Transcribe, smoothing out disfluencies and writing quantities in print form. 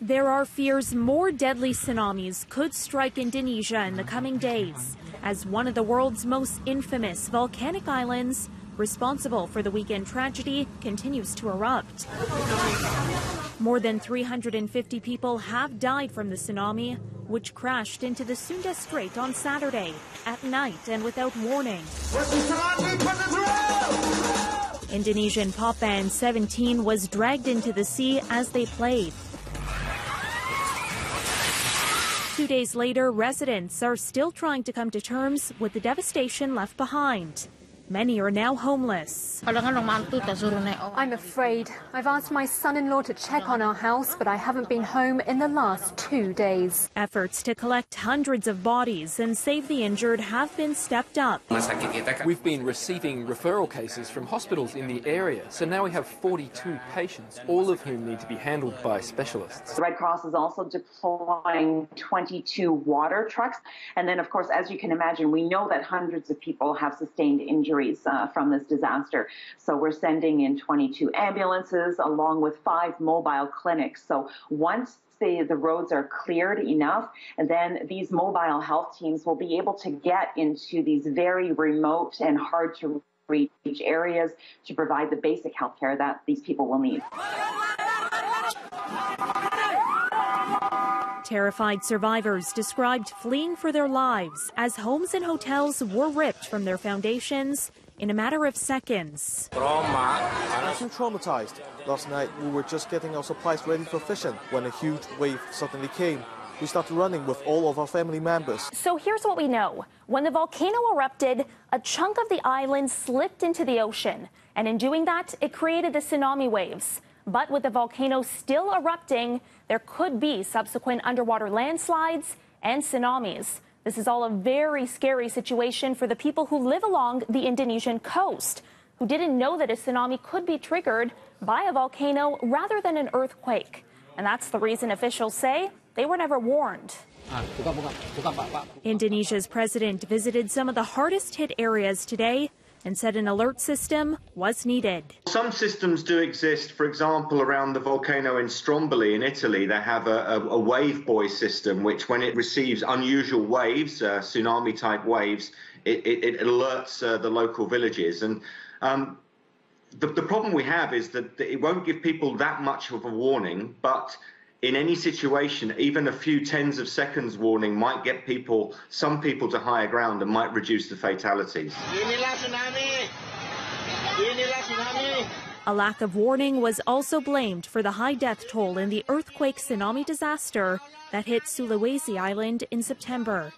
There are fears more deadly tsunamis could strike Indonesia in the coming days, as one of the world's most infamous volcanic islands, responsible for the weekend tragedy, continues to erupt. More than 350 people have died from the tsunami, which crashed into the Sunda Strait on Saturday at night and without warning. Indonesian pop band 17 was dragged into the sea as they played. 2 days later, residents are still trying to come to terms with the devastation left behind. Many are now homeless. I'm afraid. I've asked my son-in-law to check on our house, but I haven't been home in the last 2 days. Efforts to collect hundreds of bodies and save the injured have been stepped up. We've been receiving referral cases from hospitals in the area, so now we have 42 patients, all of whom need to be handled by specialists. The Red Cross is also deploying 22 water trucks. And then, of course, as you can imagine, we know that hundreds of people have sustained injuries from this disaster. So we're sending in 22 ambulances along with 5 mobile clinics. So once the roads are cleared enough, and then these mobile health teams will be able to get into these very remote and hard to reach areas to provide the basic health care that these people will need. Terrified survivors described fleeing for their lives as homes and hotels were ripped from their foundations in a matter of seconds. I'm too traumatized. Last night we were just getting our supplies ready for fishing when a huge wave suddenly came. We started running with all of our family members. So here's what we know. When the volcano erupted, a chunk of the island slipped into the ocean. And in doing that, it created the tsunami waves. But with the volcano still erupting, there could be subsequent underwater landslides and tsunamis. This is all a very scary situation for the people who live along the Indonesian coast, who didn't know that a tsunami could be triggered by a volcano rather than an earthquake. And that's the reason officials say they were never warned. Indonesia's president visited some of the hardest hit areas today and said an alert system was needed. Some systems do exist. For example, around the volcano in Stromboli in Italy, they have a wave buoy system, which when it receives unusual waves, tsunami-type waves, it alerts the local villages. And the problem we have is that it won't give people that much of a warning, but in any situation, even a few tens of seconds warning might get some people to higher ground and might reduce the fatalities. A lack of warning was also blamed for the high death toll in the earthquake tsunami disaster that hit Sulawesi Island in September.